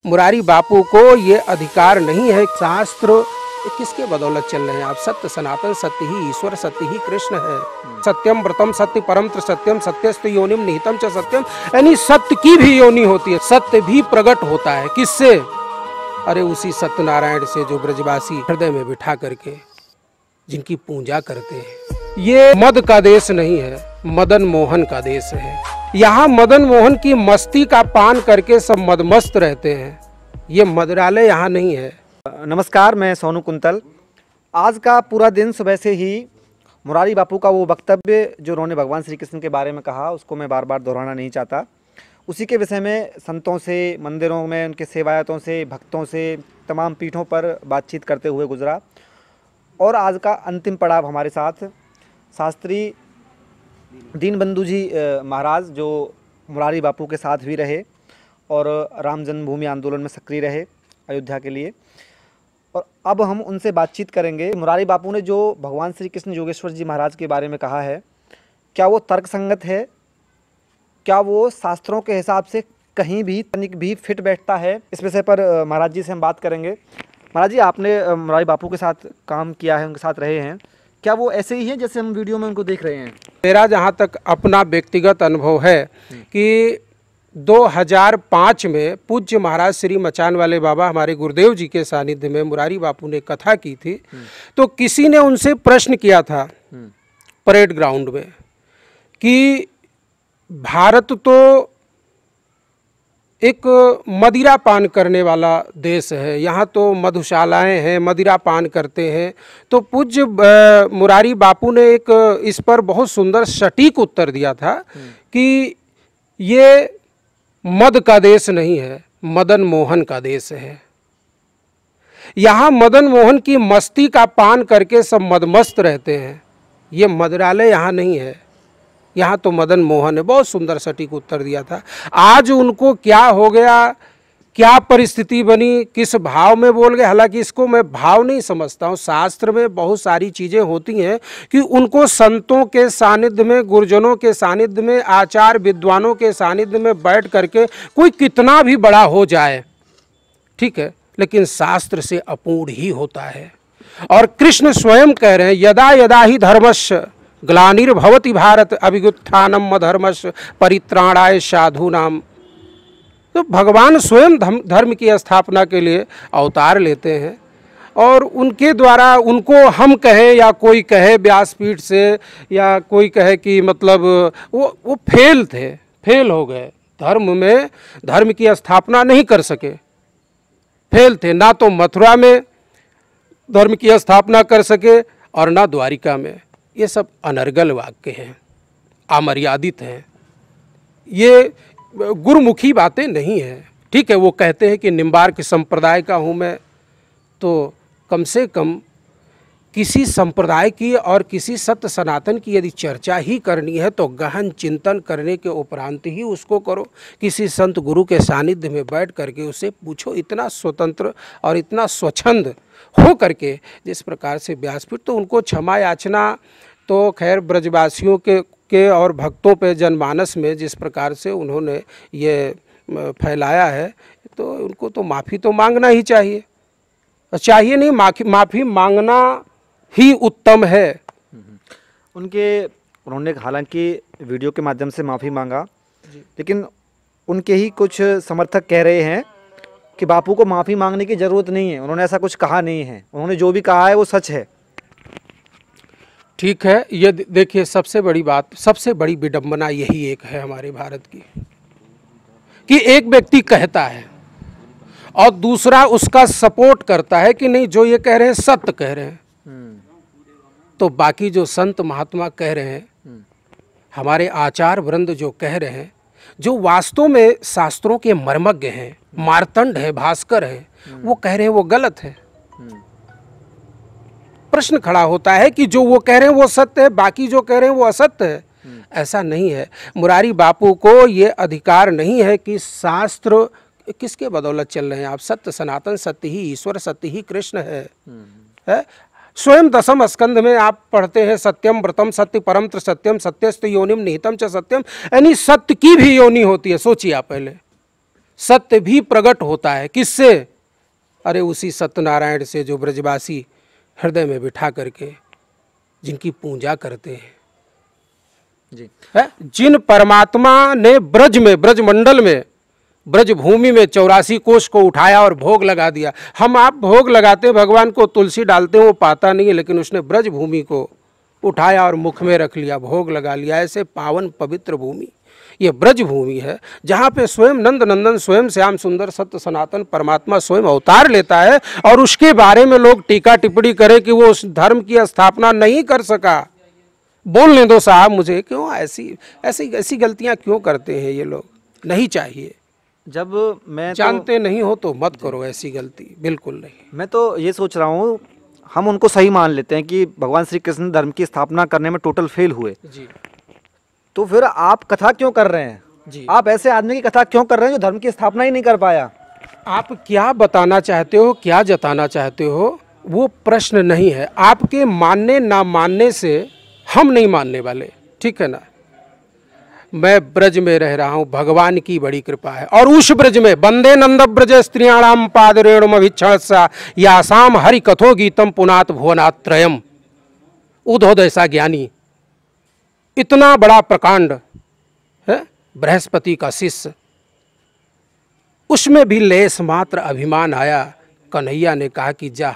मुरारी बापू को ये अधिकार नहीं है। शास्त्र किसके बदौलत चल रहे हैं आप? सत्य सनातन, सत्य ही ईश्वर, सत्य ही कृष्ण है। सत्यम व्रतम सत्य परम त्र सत्यम, सत्यस्तु योनिम निहितम च सत्यम। यानी सत्य की भी योनि होती है, सत्य भी प्रकट होता है। किससे? अरे उसी सत्यनारायण से जो ब्रजवासी हृदय में बिठा करके जिनकी पूजा करते हैं। ये मद का देश नहीं है, मदन मोहन का देश है। यहाँ मदन मोहन की मस्ती का पान करके सब मदमस्त रहते हैं। ये मदिरालय यहाँ नहीं है। नमस्कार, मैं सोनू कुंतल। आज का पूरा दिन सुबह से ही मुरारी बापू का वो वक्तव्य जो उन्होंने भगवान श्री कृष्ण के बारे में कहा, उसको मैं बार बार दोहराना नहीं चाहता। उसी के विषय में संतों से, मंदिरों में उनके सेवायतों से, भक्तों से, तमाम पीठों पर बातचीत करते हुए गुजरा। और आज का अंतिम पड़ाव हमारे साथ शास्त्री दीनबंधु जी महाराज, जो मुरारी बापू के साथ भी रहे और राम जन्मभूमि आंदोलन में सक्रिय रहे अयोध्या के लिए। और अब हम उनसे बातचीत करेंगे। मुरारी बापू ने जो भगवान श्री कृष्ण योगेश्वर जी महाराज के बारे में कहा है, क्या वो तर्कसंगत है? क्या वो शास्त्रों के हिसाब से कहीं भी तनिक भी फिट बैठता है? इस विषय पर महाराज जी से हम बात करेंगे। महाराज जी, आपने मुरारी बापू के साथ काम किया है, उनके साथ रहे हैं, क्या वो ऐसे ही हैं जैसे हम वीडियो में उनको देख रहे हैं? मेरा जहाँ तक अपना व्यक्तिगत अनुभव है कि 2005 में पूज्य महाराज श्री मचान वाले बाबा हमारे गुरुदेव जी के सानिध्य में मुरारी बापू ने कथा की थी। तो किसी ने उनसे प्रश्न किया था परेड ग्राउंड में कि भारत तो एक मदिरा पान करने वाला देश है, यहाँ तो मधुशालाएं हैं, मदिरा पान करते हैं। तो पूज्य मुरारी बापू ने एक इस पर बहुत सुंदर सटीक उत्तर दिया था कि ये मद का देश नहीं है, मदन मोहन का देश है। यहाँ मदन मोहन की मस्ती का पान करके सब मदमस्त रहते हैं। ये मदिरालय यहाँ नहीं है, यहाँ तो मदन मोहन है। बहुत सुंदर सटीक उत्तर दिया था। आज उनको क्या हो गया, क्या परिस्थिति बनी, किस भाव में बोल गए, हालांकि इसको मैं भाव नहीं समझता हूँ। शास्त्र में बहुत सारी चीज़ें होती हैं कि उनको संतों के सानिध्य में, गुरुजनों के सानिध्य में, आचार विद्वानों के सानिध्य में बैठ करके कोई कितना भी बड़ा हो जाए, ठीक है, लेकिन शास्त्र से अपूर्ण ही होता है। और कृष्ण स्वयं कह रहे हैं, यदा यदा ही धर्मस्य ग्लानिर्भवति भारत अभिगुत्थानम अधर्मस्य परित्राणाय साधूनाम। तो भगवान स्वयं धर्म की स्थापना के लिए अवतार लेते हैं और उनके द्वारा, उनको हम कहें या कोई कहे व्यासपीठ से, या कोई कहे कि मतलब वो फेल हो गए, धर्म में धर्म की स्थापना नहीं कर सके, फेल थे। ना तो मथुरा में धर्म की स्थापना कर सके और ना द्वारिका में। ये सब अनर्गल वाक्य हैं, अमर्यादित हैं, ये गुरुमुखी बातें नहीं हैं। ठीक है, वो कहते हैं कि निम्बार्क संप्रदाय का हूँ मैं, तो कम से कम किसी संप्रदाय की और किसी सत्य सनातन की यदि चर्चा ही करनी है तो गहन चिंतन करने के उपरांत ही उसको करो। किसी संत गुरु के सानिध्य में बैठ करके उसे पूछो। इतना स्वतंत्र और इतना स्वच्छंद हो करके जिस प्रकार से व्यासपीठ, तो उनको क्षमा याचना तो खैर ब्रजवासियों के और भक्तों पे जनमानस में जिस प्रकार से उन्होंने ये फैलाया है, तो उनको तो माफ़ी तो मांगना ही चाहिए। नहीं, माफ़ी मांगना ही उत्तम है। उन्होंने हालांकि वीडियो के माध्यम से माफ़ी मांगा, लेकिन उनके ही कुछ समर्थक कह रहे हैं कि बापू को माफ़ी मांगने की ज़रूरत नहीं है, उन्होंने ऐसा कुछ कहा नहीं है, उन्होंने जो भी कहा है वो सच है। ठीक है, ये देखिए, सबसे बड़ी बात, सबसे बड़ी विडंबना यही एक है हमारे भारत की कि एक व्यक्ति कहता है और दूसरा उसका सपोर्ट करता है कि नहीं, जो ये कह रहे हैं सत्य कह रहे हैं। तो बाकी जो संत महात्मा कह रहे हैं, हमारे आचार वृंद जो कह रहे हैं, जो वास्तव में शास्त्रों के मर्मज्ञ हैं, मार्तंड है, भास्कर है, वो कह रहे हैं वो गलत है। प्रश्न खड़ा होता है कि जो वो कह रहे हैं वो सत्य है, बाकी जो कह रहे हैं वो असत्य है। ऐसा नहीं है। मुरारी बापू को ये अधिकार नहीं है कि शास्त्र किसके बदौलत चल रहे हैं आप? सत्य सनातन, सत्य ही ईश्वर, सत्य ही कृष्ण है? स्वयं दशम स्कंध में आप पढ़ते हैं, सत्यम व्रतम सत्य परम त्र सत्यम, सत्यस्तु योनिम निहितम च सत्यम। यानी सत्य की भी योनि होती है। सोचिए आप पहले, सत्य भी प्रकट होता है। किससे? अरे उसी सत्यनारायण से जो ब्रजवासी हृदय में बिठा करके जिनकी पूजा करते हैं जी। है, जिन परमात्मा ने ब्रज में, ब्रज मंडल में, ब्रज भूमि में 84 कोष को उठाया और भोग लगा दिया। हम आप भोग लगाते भगवान को, तुलसी डालते हैं वो पाता नहीं है, लेकिन उसने ब्रज भूमि को उठाया और मुख में रख लिया, भोग लगा लिया। ऐसे पावन पवित्र भूमि ये ब्रज भूमि है, जहाँ पे स्वयं नंद नंदन, स्वयं श्याम सुंदर सत्य सनातन परमात्मा स्वयं अवतार लेता है। और उसके बारे में लोग टीका टिप्पणी करें कि वो उस धर्म की स्थापना नहीं कर सका। बोलने दो साहब मुझे, क्यों ऐसी गलतियाँ क्यों करते हैं ये लोग? नहीं चाहिए। जब मैं जानते नहीं हो तो मत करो ऐसी गलती, बिल्कुल नहीं। मैं तो ये सोच रहा हूँ, हम उनको सही मान लेते हैं कि भगवान श्री कृष्ण धर्म की स्थापना करने में टोटल फेल हुए, जी तो फिर आप कथा क्यों कर रहे हैं? जी। आप ऐसे आदमी की कथा क्यों कर रहे हैं जो धर्म की स्थापना ही नहीं कर पाया? आप क्या बताना चाहते हो, क्या जताना चाहते हो, वो प्रश्न नहीं है। आपके मानने ना मानने से हम नहीं मानने वाले, ठीक है ना। मैं ब्रज में रह रहा हूँ, भगवान की बड़ी कृपा है। और उस ब्रज में वंदे नंद ब्रज स्त्रियाणाम पाद रेणुमभिच्छसा यासाम हरि कथो गीतम पुनात भुवनात्रयम। उद्धव ऐसा ज्ञानी, इतना बड़ा प्रकांड है, बृहस्पति का शिष्य, उसमें भी लेस मात्र अभिमान आया। कन्हैया ने कहा कि जा,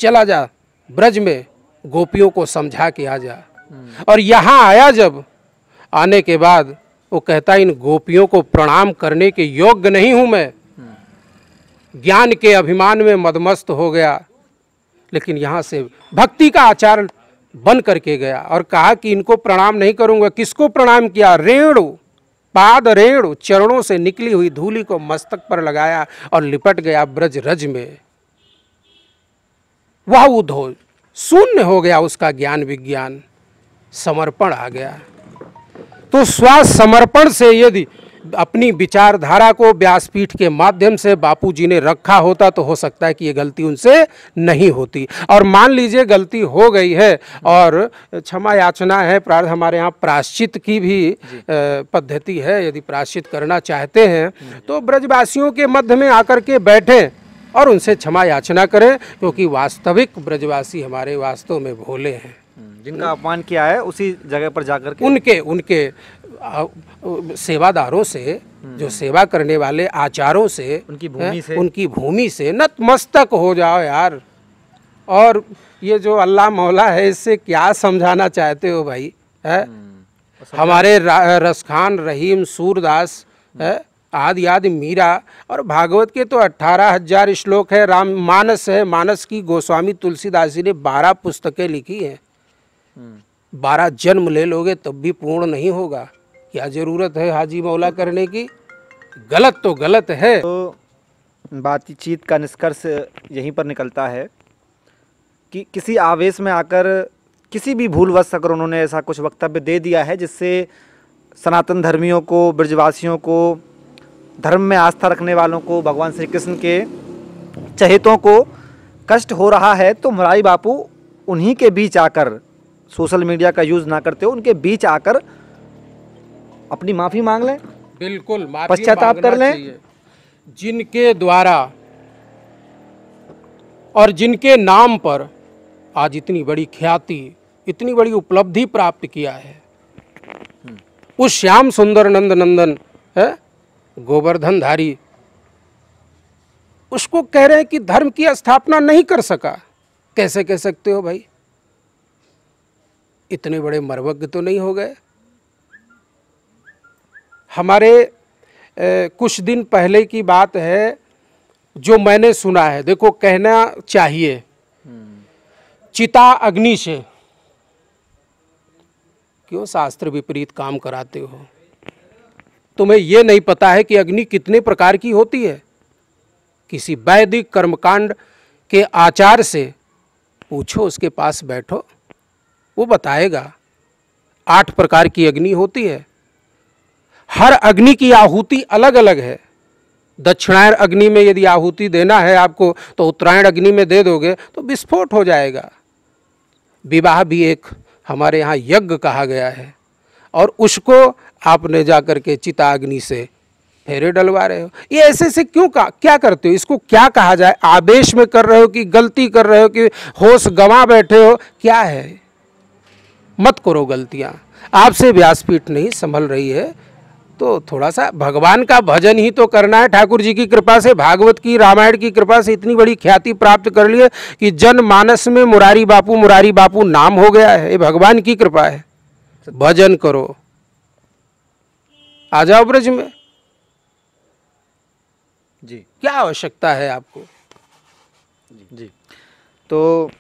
चला जा ब्रज में, गोपियों को समझा के आ जा। और यहाँ आया, जब आने के बाद वो कहता इन गोपियों को प्रणाम करने के योग्य नहीं हूं मैं। ज्ञान के अभिमान में मदमस्त हो गया, लेकिन यहाँ से भक्ति का आचार बन करके गया और कहा कि इनको प्रणाम नहीं करूंगा। किसको प्रणाम किया? रेणु, पाद रेणु, चरणों से निकली हुई धूलि को मस्तक पर लगाया और लिपट गया ब्रज रज में। वह उद्धव शून्य हो गया, उसका ज्ञान विज्ञान, समर्पण आ गया। तो स्वसमर्पण से यदि अपनी विचारधारा को व्यासपीठ के माध्यम से बापूजी ने रखा होता तो हो सकता है कि ये गलती उनसे नहीं होती। और मान लीजिए गलती हो गई है और क्षमा याचना है, हमारे यहाँ प्रायश्चित की भी पद्धति है। यदि प्रायश्चित करना चाहते हैं तो ब्रजवासियों के मध्य में आकर के बैठें और उनसे क्षमा याचना करें, क्योंकि वास्तविक ब्रजवासी हमारे वास्तव में भोले हैं। जिनका अपमान किया है उसी जगह पर जाकर के उनके सेवादारों से, जो सेवा करने वाले आचारों से, उनकी भूमि से नतमस्तक हो जाओ यार। और ये जो अल्लाह मौला है, इससे क्या समझाना चाहते हो भाई? है हमारे रसखान, रहीम, सूरदास, है आदि आदि, मीरा और भागवत के तो 18,000 श्लोक है। राम मानस है, मानस की गोस्वामी तुलसीदास जी ने 12 पुस्तकें लिखी हैं। 12 जन्म ले लोगे तब भी पूर्ण नहीं होगा। क्या जरूरत है हाजी मौला करने की? गलत तो गलत है। तो बातचीत का निष्कर्ष यहीं पर निकलता है कि किसी आवेश में आकर, किसी भी भूलवश अगर उन्होंने ऐसा कुछ वक्तव्य दे दिया है जिससे सनातन धर्मियों को, ब्रजवासियों को, धर्म में आस्था रखने वालों को, भगवान श्री कृष्ण के चहेतों को कष्ट हो रहा है, तो मुरारी बापू उन्हीं के बीच आकर, सोशल मीडिया का यूज़ ना करते हो, उनके बीच आकर अपनी माफ़ी मांग लें। बिल्कुल, पश्चाताप कर लें। जिनके द्वारा और जिनके नाम पर आज इतनी बड़ी ख्याति, इतनी बड़ी उपलब्धि प्राप्त किया है, उस श्याम सुंदर नंद नंदन है गोवर्धनधारी, उसको कह रहे हैं कि धर्म की स्थापना नहीं कर सका। कैसे कह सकते हो भाई? इतने बड़े मर्वज्ञ तो नहीं हो गए। हमारे कुछ दिन पहले की बात है, जो मैंने सुना है, देखो कहना चाहिए, चिता अग्नि से क्यों शास्त्र विपरीत काम कराते हो? तुम्हें यह नहीं पता है कि अग्नि कितने प्रकार की होती है? किसी वैदिक कर्मकांड के आचार से पूछो, उसके पास बैठो, वो बताएगा। 8 प्रकार की अग्नि होती है। हर अग्नि की आहुति अलग अलग है। दक्षिणायन अग्नि में यदि आहुति देना है आपको, तो उत्तरायण अग्नि में दे दोगे तो विस्फोट हो जाएगा। विवाह भी एक हमारे यहाँ यज्ञ कहा गया है, और उसको आपने जाकर के चिता अग्नि से फेरे डलवा रहे हो। ये ऐसे से क्यों क्या करते हो? इसको क्या कहा जाए? आवेश में कर रहे हो कि गलती कर रहे हो कि होश गंवा बैठे हो? क्या है? मत करो गलतियां। आपसे व्यासपीठ नहीं संभल रही है तो थोड़ा सा भगवान का भजन ही तो करना है। ठाकुर जी की कृपा से, भागवत की, रामायण की कृपा से इतनी बड़ी ख्याति प्राप्त कर लिए कि जनमानस में मुरारी बापू नाम हो गया है। ये भगवान की कृपा है। भजन करो, आ जाओ ब्रज में। जी, क्या आवश्यकता है आपको? जी। तो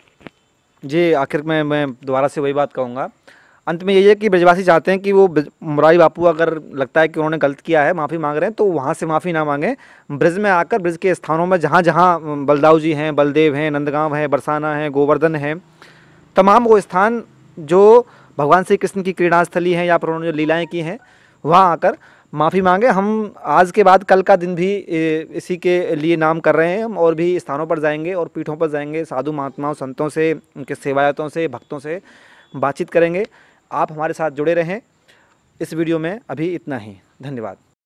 जी, आखिर में मैं दोबारा से वही बात कहूँगा, अंत में यही है कि ब्रजवासी चाहते हैं कि वो मुरारी बापू अगर लगता है कि उन्होंने गलत किया है, माफ़ी मांग रहे हैं, तो वहाँ से माफ़ी ना मांगें। ब्रज में आकर ब्रज के स्थानों में जहाँ जहाँ बलदाऊ जी हैं, बलदेव हैं, नंदगांव है, बरसाना है, गोवर्धन है, तमाम वो स्थान जो भगवान श्री कृष्ण की क्रीड़ास्थली हैं या फिर उन्होंने जो लीलाएँ की हैं, वहाँ आकर माफ़ी मांगे। हम आज के बाद कल का दिन भी इसी के लिए नाम कर रहे हैं। हम और भी स्थानों पर जाएंगे और पीठों पर जाएंगे, साधु महात्माओं, संतों से, उनके सेवायतों से, भक्तों से बातचीत करेंगे। आप हमारे साथ जुड़े रहें। इस वीडियो में अभी इतना ही। धन्यवाद।